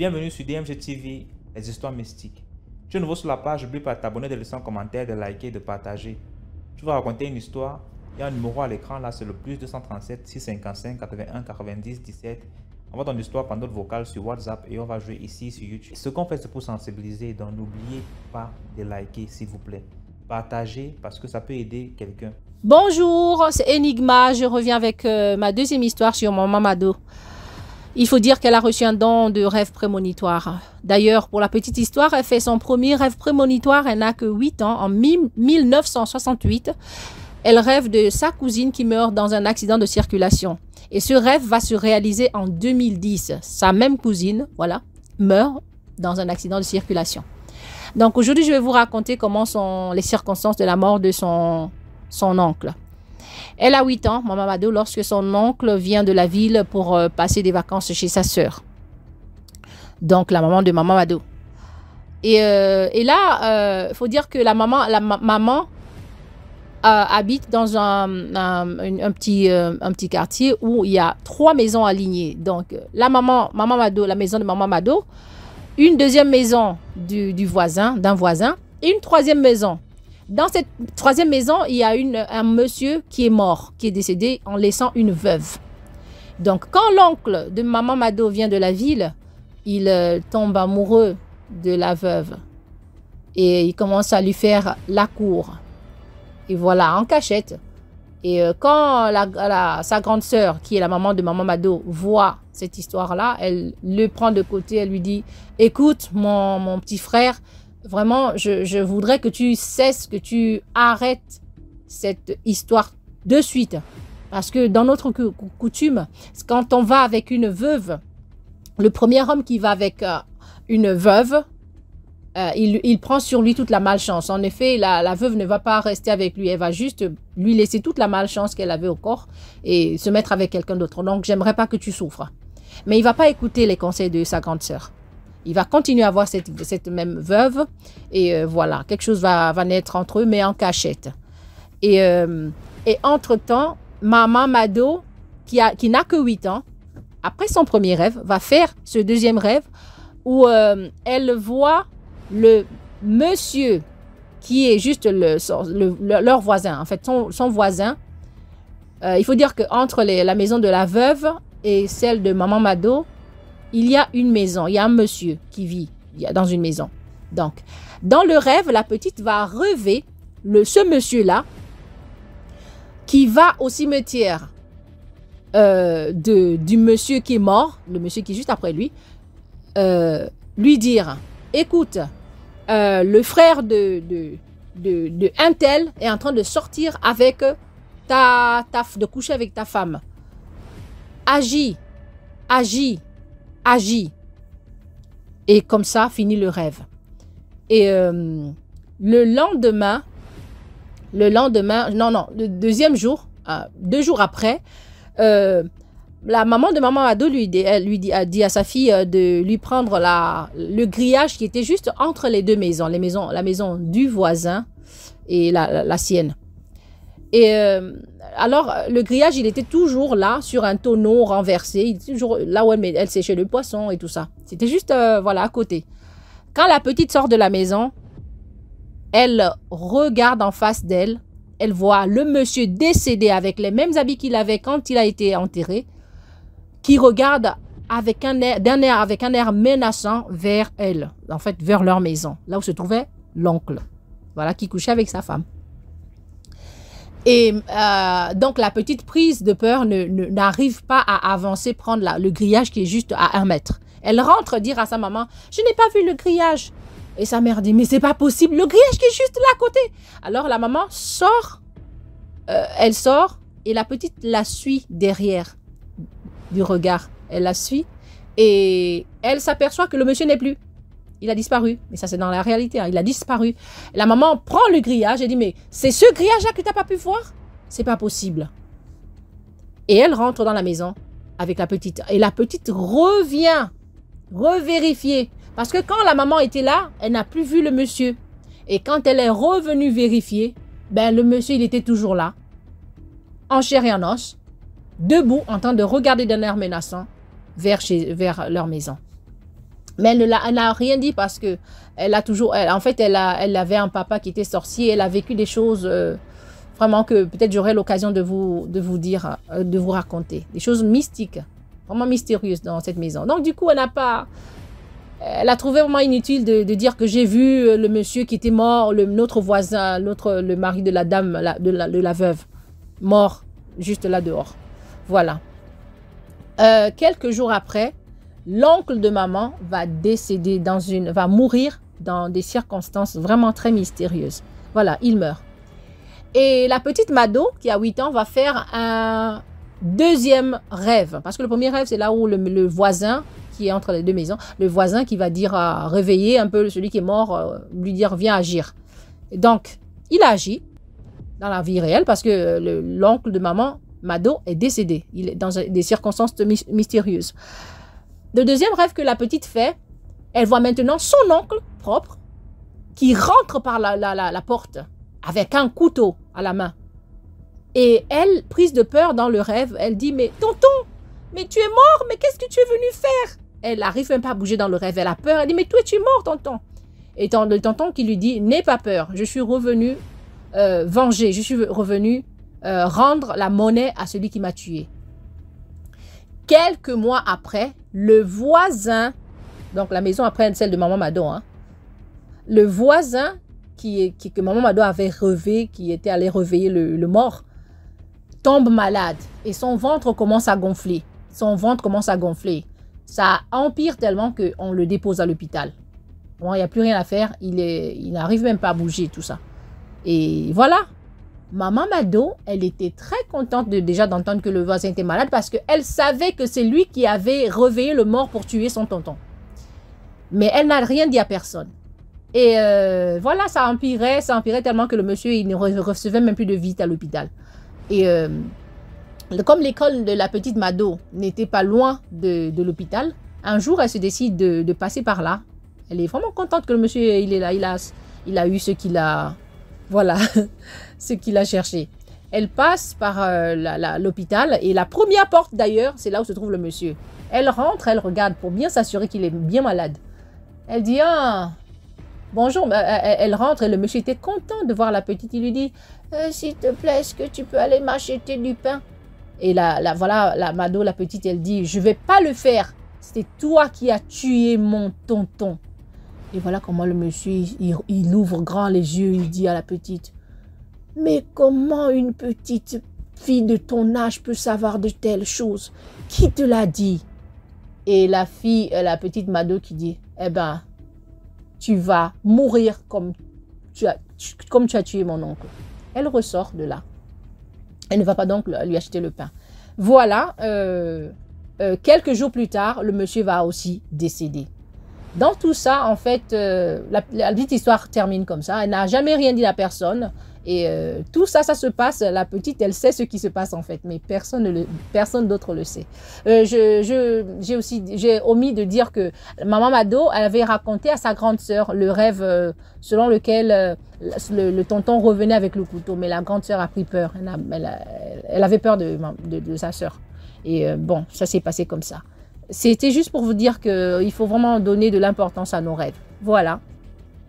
Bienvenue sur DMG TV, les histoires mystiques. Tu es nouveau sur la page, n'oublie pas de t'abonner, de laisser un commentaire, de liker, de partager. Tu vas raconter une histoire, il y a un numéro à l'écran là, c'est le plus 237 655 81 90 17. Envoie ton histoire par note vocale sur WhatsApp et on va jouer ici sur YouTube. Ce qu'on fait c'est pour sensibiliser, donc n'oubliez pas de liker s'il vous plaît. Partagez parce que ça peut aider quelqu'un. Bonjour, c'est Enigma, je reviens avec ma deuxième histoire sur Maman Mado. Il faut dire qu'elle a reçu un don de rêve prémonitoire. D'ailleurs, pour la petite histoire, elle fait son premier rêve prémonitoire, elle n'a que 8 ans, en 1968. Elle rêve de sa cousine qui meurt dans un accident de circulation. Et ce rêve va se réaliser en 2010. Sa même cousine, voilà, meurt dans un accident de circulation. Donc aujourd'hui, je vais vous raconter comment sont les circonstances de la mort de son oncle. Elle a 8 ans, Maman Mado, lorsque son oncle vient de la ville pour passer des vacances chez sa sœur. Donc, la maman de Maman Mado. Et là, il faut dire que la maman habite dans un petit quartier où il y a 3 maisons alignées. Donc, Maman Mado, la maison de Maman Mado, une deuxième maison d'un voisin et une troisième maison. Dans cette troisième maison, il y a un monsieur qui est mort, qui est décédé en laissant une veuve. Donc, quand l'oncle de Maman Mado vient de la ville, il tombe amoureux de la veuve. Et il commence à lui faire la cour. Et voilà, en cachette. Et quand sa grande sœur, qui est la maman de Maman Mado, voit cette histoire-là, elle le prend de côté, elle lui dit « Écoute, mon petit frère, vraiment, je voudrais que tu cesses, que tu arrêtes cette histoire de suite. Parce que dans notre coutume, quand on va avec une veuve, le premier homme qui va avec une veuve, il prend sur lui toute la malchance. En effet, la veuve ne va pas rester avec lui. Elle va juste lui laisser toute la malchance qu'elle avait au corps et se mettre avec quelqu'un d'autre. Donc, j'aimerais pas que tu souffres. Mais il ne va pas écouter les conseils de sa grande sœur. Il va continuer à voir cette même veuve. Et voilà, quelque chose va naître entre eux, mais en cachette. Et entre-temps, Maman Mado, qui n'a que 8 ans, après son premier rêve, va faire ce deuxième rêve où elle voit le monsieur qui est juste leur voisin. En fait, son voisin. Il faut dire qu'entre la maison de la veuve et celle de Maman Mado, il y a une maison, il y a un monsieur qui vit dans une maison. Donc, dans le rêve, la petite va rêver ce monsieur-là qui va au cimetière du monsieur qui est mort, le monsieur qui est juste après lui dire, écoute, le frère de un tel est en train de sortir avec de coucher avec ta femme. Agis. Et comme ça, finit le rêve. Et le deuxième jour, 2 jours après, la maman de Maman Mado a dit à sa fille de lui prendre le grillage qui était juste entre les deux maisons, la maison du voisin et la sienne. Et alors, le grillage, il était toujours là, sur un tonneau renversé. Il était toujours là où elle séchait le poisson et tout ça. C'était juste, voilà, à côté. Quand la petite sort de la maison, elle regarde en face d'elle. Elle voit le monsieur décédé avec les mêmes habits qu'il avait quand il a été enterré, qui regarde avec un air menaçant vers elle, en fait, vers leur maison, là où se trouvait l'oncle, voilà, qui couchait avec sa femme. Et donc, la petite prise de peur n'arrive pas à avancer, prendre le grillage qui est juste à 1 mètre. Elle rentre dire à sa maman, « Je n'ai pas vu le grillage. » Et sa mère dit, « Mais c'est pas possible, le grillage qui est juste là à côté. » Alors, la maman sort, elle sort et la petite la suit derrière du regard. Elle la suit et elle s'aperçoit que le monsieur n'est plus. Il a disparu. Mais ça, c'est dans la réalité. Hein. Il a disparu. La maman prend le grillage et dit, mais c'est ce grillage-là que tu n'as pas pu voir? C'est pas possible. Et elle rentre dans la maison avec la petite. Et la petite revient revérifier. Parce que quand la maman était là, elle n'a plus vu le monsieur. Et quand elle est revenue vérifier, ben le monsieur, il était toujours là. En chair et en os. Debout, en train de regarder d'un air menaçant vers leur maison. Mais elle n'a rien dit parce que elle a toujours, en fait, elle avait un papa qui était sorcier. Elle a vécu des choses vraiment que peut-être j'aurai l'occasion de vous dire, de vous raconter. Des choses mystiques, vraiment mystérieuses dans cette maison. Donc du coup, elle a trouvé vraiment inutile de dire que j'ai vu le monsieur qui était mort, notre voisin, le mari de la dame, de la veuve, mort juste là dehors. Voilà. Quelques jours après, l'oncle de maman va décéder va mourir dans des circonstances vraiment très mystérieuses. Voilà, il meurt. Et la petite Mado, qui a 8 ans, va faire un deuxième rêve. Parce que le premier rêve, c'est là où le voisin, qui est entre les deux maisons, le voisin qui va dire à réveiller un peu celui qui est mort, lui dire viens agir. Et donc, il agit dans la vie réelle parce que l'oncle de maman, Mado, est décédé. Il est dans des circonstances mystérieuses. Le deuxième rêve que la petite fait, elle voit maintenant son oncle propre qui rentre par la porte avec un couteau à la main. Et elle, prise de peur dans le rêve, elle dit « Mais tonton, mais tu es mort, mais qu'est-ce que tu es venu faire ?» Elle n'arrive même pas à bouger dans le rêve, elle a peur, elle dit « Mais toi, tu es mort, tonton !» Et le tonton qui lui dit « N'aie pas peur, je suis revenu venger, je suis revenu rendre la monnaie à celui qui m'a tué. » Quelques mois après, le voisin, donc la maison après celle de maman Mado, hein, le voisin que maman Mado avait rêvé, qui était allé réveiller le mort, tombe malade et son ventre commence à gonfler. Son ventre commence à gonfler. Ça empire tellement qu'on le dépose à l'hôpital. Bon, il n'y a plus rien à faire. Il n'arrive même pas à bouger, tout ça. Et voilà. Maman Mado, elle était très contente déjà d'entendre que le voisin était malade parce qu'elle savait que c'est lui qui avait réveillé le mort pour tuer son tonton. Mais elle n'a rien dit à personne. Et voilà, ça empirait tellement que le monsieur, il ne recevait même plus de visite à l'hôpital. Et comme l'école de la petite Mado n'était pas loin de l'hôpital, un jour, elle se décide de passer par là. Elle est vraiment contente que le monsieur, il est là, il a eu ce qu'il a, voilà, ce qu'il a cherché. Elle passe par l'hôpital et la première porte d'ailleurs, c'est là où se trouve le monsieur. Elle rentre, elle regarde pour bien s'assurer qu'il est bien malade. Elle dit, ah, bonjour, elle rentre et le monsieur était content de voir la petite. Il lui dit, s'il te plaît, est-ce que tu peux aller m'acheter du pain? Et voilà, la Mado, la petite, elle dit, je ne vais pas le faire. C'est toi qui as tué mon tonton. Et voilà comment le monsieur, il ouvre grand les yeux, il dit à la petite, mais comment une petite fille de ton âge peut savoir de telles choses? Qui te l'a dit? Et la petite Mado qui dit, eh ben, tu vas mourir comme tu as tué mon oncle. Elle ressort de là. Elle ne va pas donc lui acheter le pain. Voilà, quelques jours plus tard, le monsieur va aussi décéder. Dans tout ça, en fait, la petite histoire termine comme ça. Elle n'a jamais rien dit à personne. Et tout ça, ça se passe. La petite, elle sait ce qui se passe en fait. Mais personne d'autre le sait. J'ai omis de dire que maman Mado, elle avait raconté à sa grande sœur le rêve selon lequel le tonton revenait avec le couteau. Mais la grande sœur a pris peur. Elle avait peur de sa sœur. Et bon, ça s'est passé comme ça. C'était juste pour vous dire qu'il faut vraiment donner de l'importance à nos rêves. Voilà.